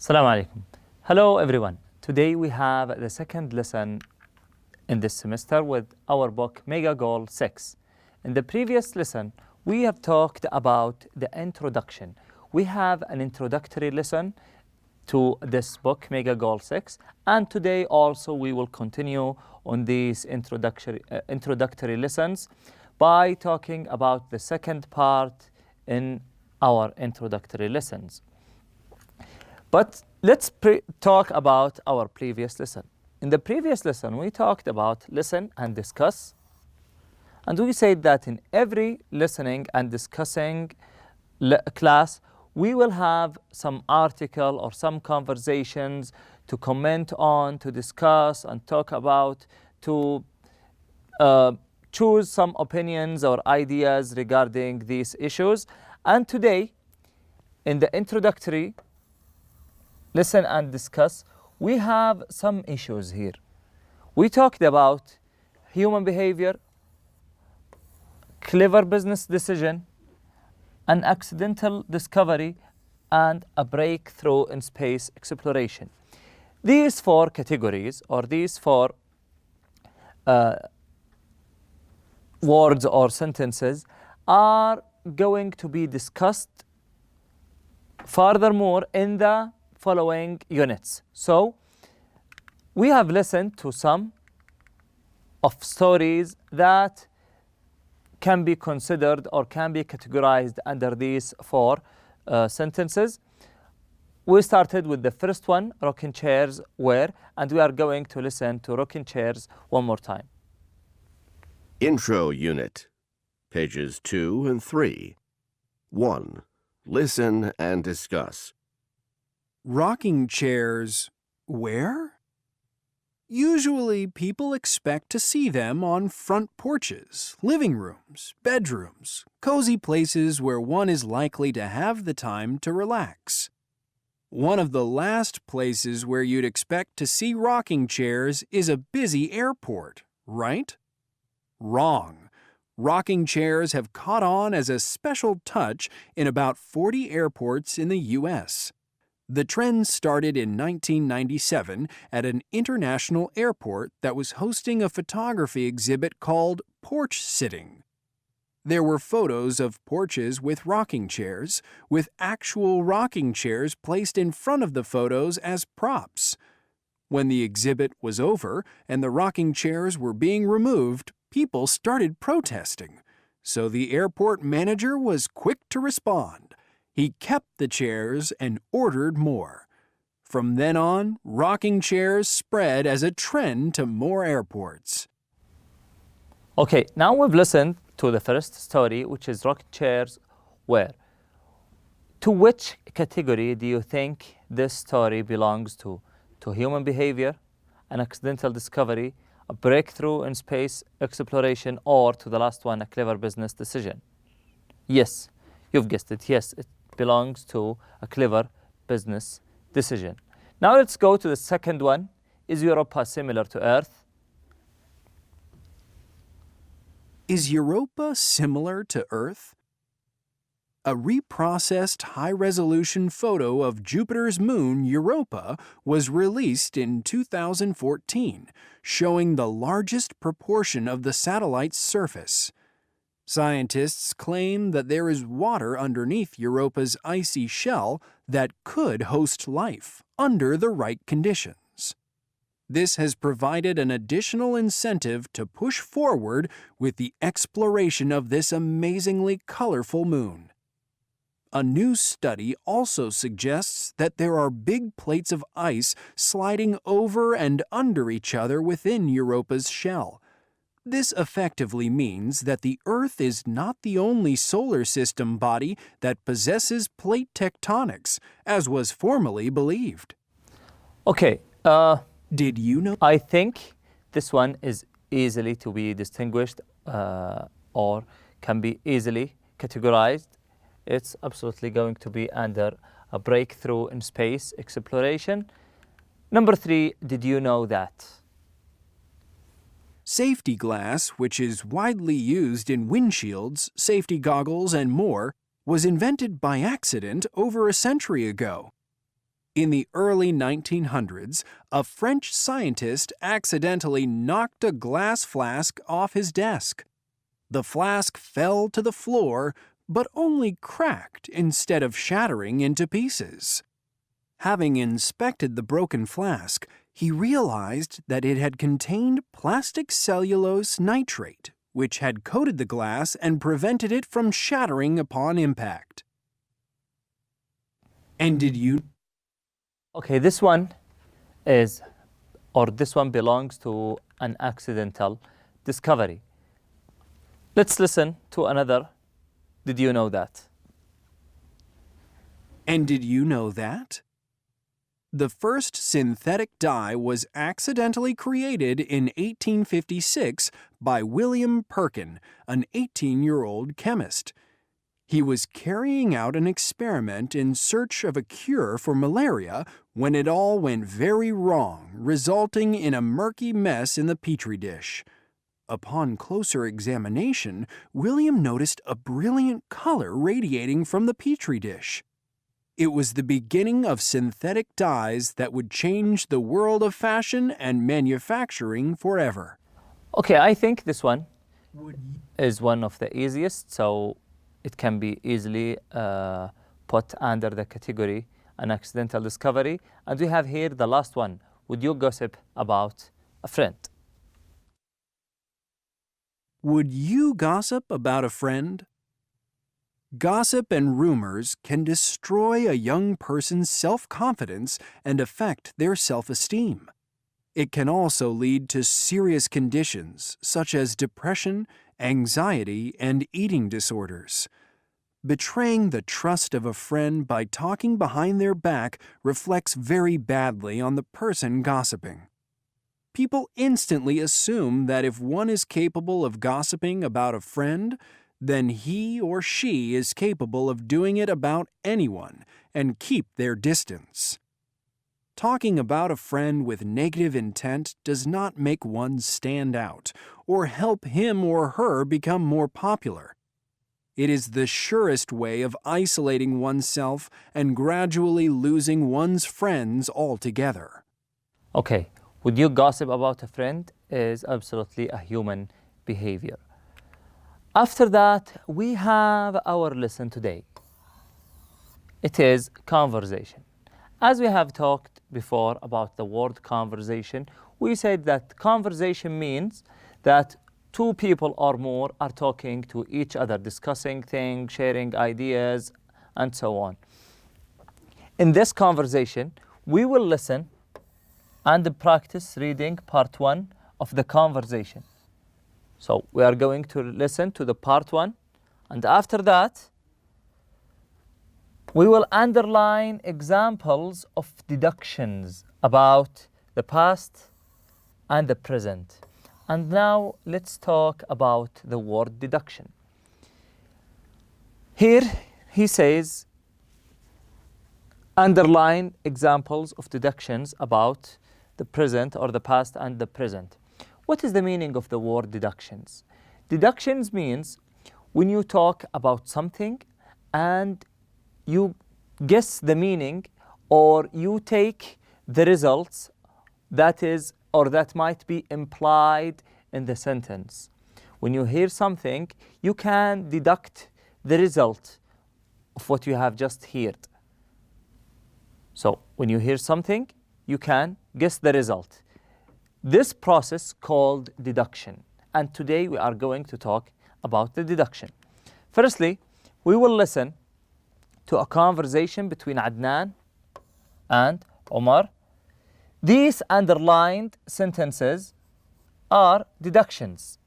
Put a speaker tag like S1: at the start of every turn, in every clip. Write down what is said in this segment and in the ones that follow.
S1: Assalamu alaikum. Hello everyone. Today we have the second lesson in this semester with our book Mega Goal 6. In the previous lesson, we have talked about the introduction. We have an introductory lesson to this book Mega Goal 6, and today also we will continue on these introductory lessons by talking about the second part in our introductory lessons. But let's talk about our previous lesson. In the previous lesson, we talked about listen and discuss. And we said that in every listening and discussing class, we will have some article or some conversations to comment on, to discuss and talk about, to choose some opinions or ideas regarding these issues. And today, in the introductory listen and discuss, we have some issues here. We talked about human behavior, clever business decision, an accidental discovery, and a breakthrough in space exploration. These four categories, or these four words or sentences, are going to be discussed furthermore in the following units. So we have listened to some of stories that can be considered or can be categorized under these four sentences. We started with the first one, rocking chairs where, and we are going to listen to rocking chairs one more time.
S2: Intro Unit, pages 2 and 3. 1. Listen and discuss.
S3: Rocking chairs where? Usually people expect to see them on front porches, living rooms, bedrooms, cozy places where one is likely to have the time to relax. One of the last places where you'd expect to see rocking chairs is a busy airport, right? Wrong. Rocking chairs have caught on as a special touch in about 40 airports in the U.S. The trend started in 1997 at an international airport that was hosting a photography exhibit called Porch Sitting. There were photos of porches with rocking chairs, with actual rocking chairs placed in front of the photos as props. When the exhibit was over and the rocking chairs were being removed, people started protesting. So the airport manager was quick to respond. He kept the chairs and ordered more. From then on, rocking chairs spread as a trend to more airports.
S1: Okay, now we've listened to the first story, which is rocking chairs where. To which category do you think this story belongs to? To human behavior, an accidental discovery, a breakthrough in space exploration, or to the last one, a clever business decision? Yes, you've guessed it. Yes, it belongs to a clever business decision. Now let's go to the second one. Is Europa similar to Earth?
S3: Is Europa similar to Earth? A reprocessed high-resolution photo of Jupiter's moon, Europa, was released in 2014, showing the largest proportion of the satellite's surface. Scientists claim that there is water underneath Europa's icy shell that could host life under the right conditions. This has provided an additional incentive to push forward with the exploration of this amazingly colorful moon. A new study also suggests that there are big plates of ice sliding over and under each other within Europa's shell. This effectively means that the Earth is not the only solar system body that possesses plate tectonics, as was formerly believed.
S1: Okay,
S3: Did you know?
S1: I think this one is easily to be distinguished or can be easily categorized. It's absolutely going to be under a breakthrough in space exploration. Number 3, did you know that?
S3: Safety glass, which is widely used in windshields, safety goggles, and more, was invented by accident over a century ago. In the early 1900s, a French scientist accidentally knocked a glass flask off his desk. The flask fell to the floor, but only cracked instead of shattering into pieces. Having inspected the broken flask, he realized that it had contained plastic cellulose nitrate, which had coated the glass and prevented it from shattering upon impact. And did you?
S1: Okay, this one belongs to an accidental discovery. Let's listen to another. Did you know that?
S3: And did you know that? The first synthetic dye was accidentally created in 1856 by William Perkin, an 18-year-old chemist. He was carrying out an experiment in search of a cure for malaria when it all went very wrong, resulting in a murky mess in the petri dish. Upon closer examination, William noticed a brilliant color radiating from the petri dish. It was the beginning of synthetic dyes that would change the world of fashion and manufacturing forever.
S1: Okay, I think this one is one of the easiest, so it can be easily put under the category an accidental discovery. And we have here the last one. Would you gossip about a friend?
S3: Would you gossip about a friend? Gossip and rumors can destroy a young person's self-confidence and affect their self-esteem. It can also lead to serious conditions such as depression, anxiety, and eating disorders. Betraying the trust of a friend by talking behind their back reflects very badly on the person gossiping. People instantly assume that if one is capable of gossiping about a friend, then he or she is capable of doing it about anyone and keep their distance. Talking about a friend with negative intent does not make one stand out or help him or her become more popular. It is the surest way of isolating oneself and gradually losing one's friends altogether.
S1: Okay, would you gossip about a friend is absolutely a human behavior. After that, we have our lesson today. It is conversation. As we have talked before about the word conversation, we said that conversation means that two people or more are talking to each other, discussing things, sharing ideas, and so on. In this conversation, we will listen and practice reading part 1 of the conversation. So we are going to listen to the part 1, and after that, we will underline examples of deductions about the past and the present. And now let's talk about the word deduction. Here he says, underline examples of deductions about the present or the past and the present. What is the meaning of the word deductions? Deductions means when you talk about something and you guess the meaning or you take the results that is or that might be implied in the sentence. When you hear something, you can deduct the result of what you have just heard. So when you hear something, you can guess the result. This process called deduction. And today we are going to talk about the deduction. Firstly, we will listen to a conversation between Adnan and Omar. These underlined sentences are deductions.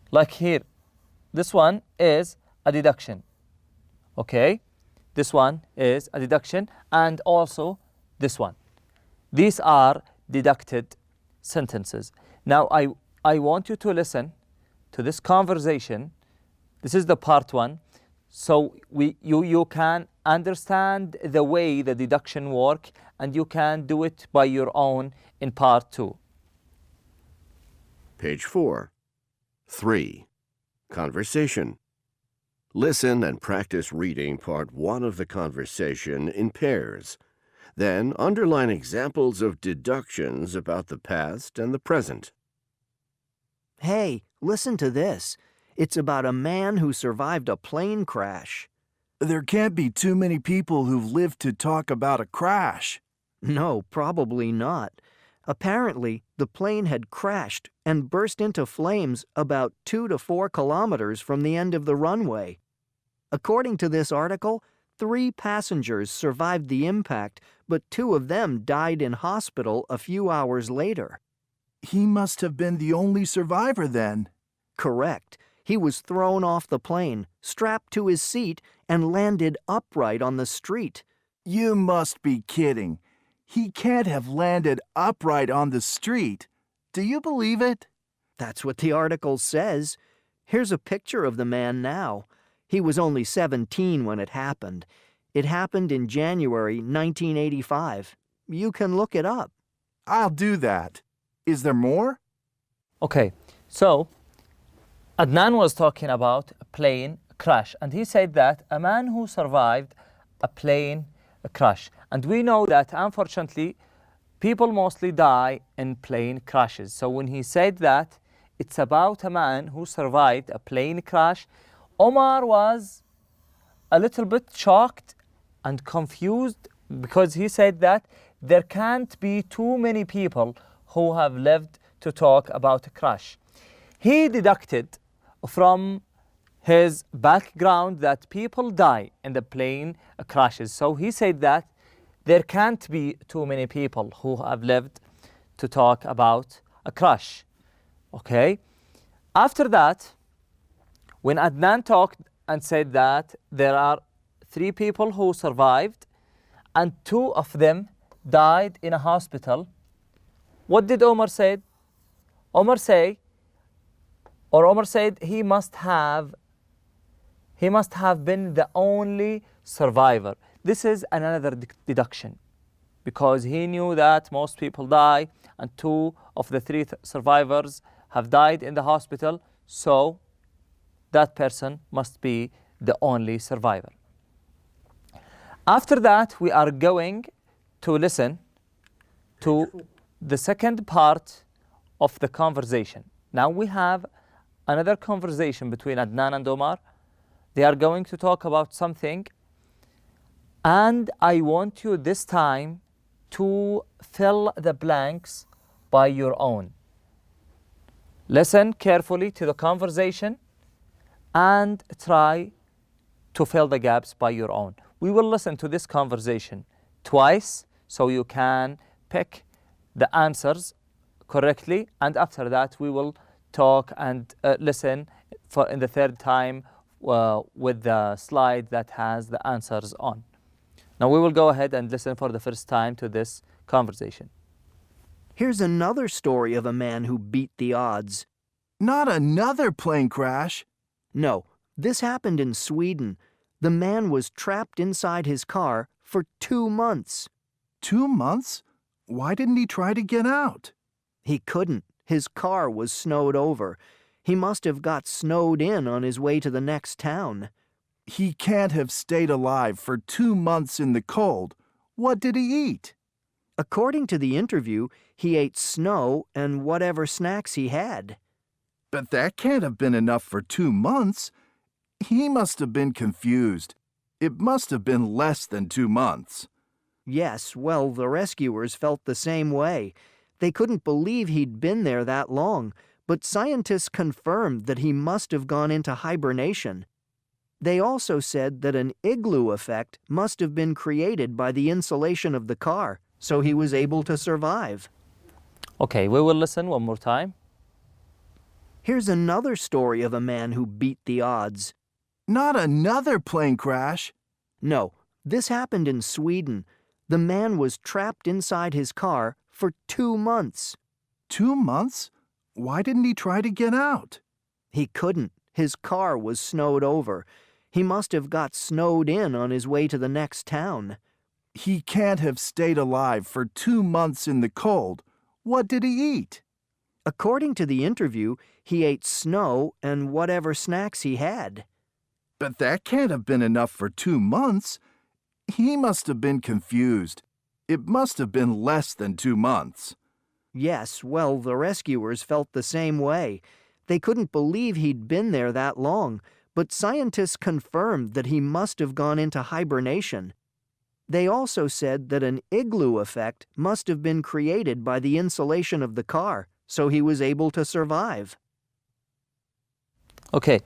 S1: Like here, this one is a deduction. Okay? This one is a deduction, and also this one. These are deducted sentences. Now I want you to listen to this conversation. This is the part 1. So you can understand the way the deduction work, and you can do it by your own in part 2.
S2: Page 4. 3. Conversation. Listen and practice reading part 1 of the conversation in pairs. Then underline examples of deductions about the past and the present.
S4: Hey, listen to this. It's about a man who survived a plane crash.
S5: There can't be too many people who've lived to talk about a crash.
S4: No, probably not. Apparently, the plane had crashed and burst into flames about 2 to 4 kilometers from the end of the runway. According to this article, 3 passengers survived the impact, but 2 of them died in hospital a few hours later.
S5: He must have been the only survivor then.
S4: Correct. He was thrown off the plane, strapped to his seat, and landed upright on the street.
S5: You must be kidding. He can't have landed upright on the street. Do you believe it?
S4: That's what the article says. Here's a picture of the man now. He was only 17 when it happened. It happened in January 1985. You can look it up.
S5: I'll do that. Is there more?
S1: Okay, so Adnan was talking about a plane crash, and he said that a man who survived a plane crash. And we know that, unfortunately, people mostly die in plane crashes. So when he said that it's about a man who survived a plane crash, Omar was a little bit shocked and confused because he said that there can't be too many people who have lived to talk about a crash. He deducted from his background that people die in the plane crashes. So he said that there can't be too many people who have lived to talk about a crash. Okay? After that, when Adnan talked and said that there are 3 people who survived and 2 of them died in a hospital, what did Omar say? Omar said he must have been the only survivor. This is another deduction because he knew that most people die and 2 of the 3 survivors have died in the hospital, so that person must be the only survivor. After that, we are going to listen to the second part of the conversation. Now we have another conversation between Adnan and Omar. They are going to talk about something, and I want you this time to fill the blanks by your own. Listen carefully to the conversation and try to fill the gaps by your own. We will listen to this conversation twice so you can pick the answers correctly, and after that we will talk and listen in the third time with the slide that has the answers on. Now we will go ahead and listen for the first time to this conversation.
S4: Here's another story of a man who beat the odds.
S5: Not another plane crash.
S4: No, this happened in Sweden. The man was trapped inside his car for 2 months.
S5: 2 months? Why didn't he try to get out?
S4: He couldn't. His car was snowed over. He must have got snowed in on his way to the next town.
S5: He can't have stayed alive for 2 months in the cold. What did he eat?
S4: According to the interview, he ate snow and whatever snacks he had.
S5: But that can't have been enough for 2 months. He must have been confused. It must have been less than 2 months.
S4: Yes, well, the rescuers felt the same way. They couldn't believe he'd been there that long, but scientists confirmed that he must have gone into hibernation. They also said that an igloo effect must have been created by the insulation of the car, so he was able to survive.
S1: Okay, we will listen one more time.
S4: Here's another story of a man who beat the odds.
S5: Not another plane crash.
S4: No, this happened in Sweden. The man was trapped inside his car for 2 months.
S5: 2 months? Why didn't he try to get out?
S4: He couldn't. His car was snowed over. He must have got snowed in on his way to the next town.
S5: He can't have stayed alive for 2 months in the cold. What did he eat?
S4: According to the interview, he ate snow and whatever snacks he had.
S5: But that can't have been enough for 2 months. He must have been confused. It must have been less than 2 months.
S4: Yes, well, the rescuers felt the same way. They couldn't believe he'd been there that long, but scientists confirmed that he must have gone into hibernation. They also said that an igloo effect must have been created by the insulation of the car, so he was able to survive.
S1: Okay,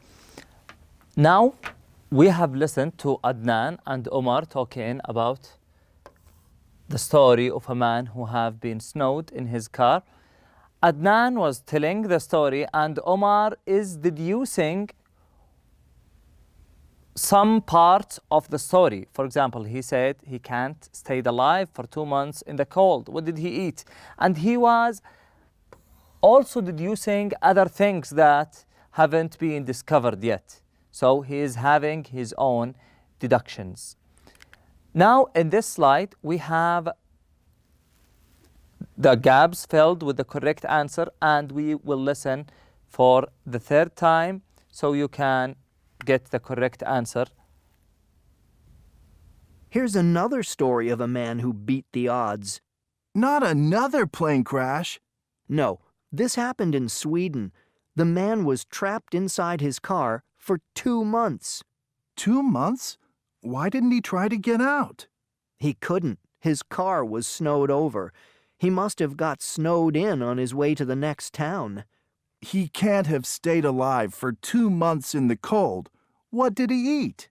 S1: now we have listened to Adnan and Omar talking about the story of a man who have been snowed in his car. Adnan was telling the story and Omar is deducing some parts of the story. For example, he said he can't stay alive for 2 months in the cold. What did he eat? And he was also deducing other things that haven't been discovered yet. So he is having his own deductions. Now in this slide, we have the gaps filled with the correct answer, and we will listen for the third time so you can get the correct answer.
S4: Here's another story of a man who beat the odds.
S5: Not another plane crash.
S4: No, this happened in Sweden. The man was trapped inside his car for 2 months.
S5: 2 months? Why didn't he try to get out?
S4: He couldn't. His car was snowed over. He must have got snowed in on his way to the next town.
S5: He can't have stayed alive for 2 months in the cold. What did he eat?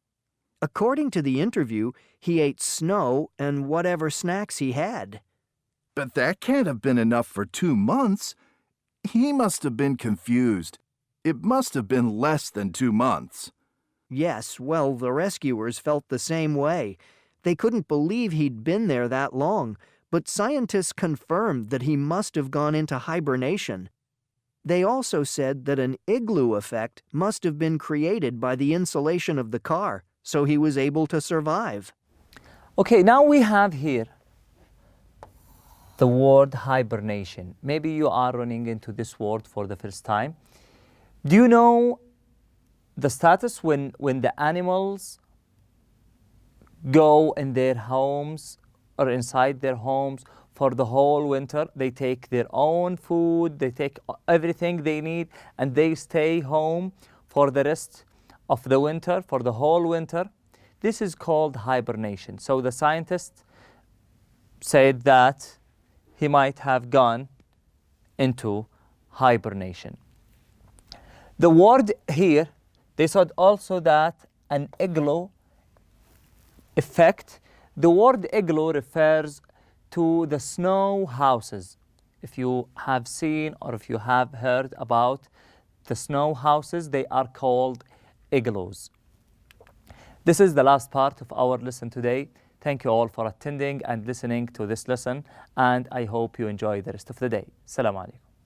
S4: According to the interview, he ate snow and whatever snacks he had.
S5: But that can't have been enough for 2 months. He must have been confused. It must have been less than 2 months.
S4: Yes, well, the rescuers felt the same way. They couldn't believe he'd been there that long, but scientists confirmed that he must have gone into hibernation. They also said that an igloo effect must have been created by the insulation of the car, so he was able to survive.
S1: Okay, now we have here the word hibernation. Maybe you are running into this word for the first time. Do you know the status when the animals go in their homes or inside their homes for the whole winter? They take their own food, they take everything they need, and they stay home for the rest of the winter, for the whole winter. This is called hibernation. So the scientists said that he might have gone into hibernation. The word here, they said also that an igloo effect. The word igloo refers to the snow houses. If you have seen or if you have heard about the snow houses, they are called igloos. This is the last part of our lesson today. Thank you all for attending and listening to this lesson, and I hope you enjoy the rest of the day. Assalamu alaikum.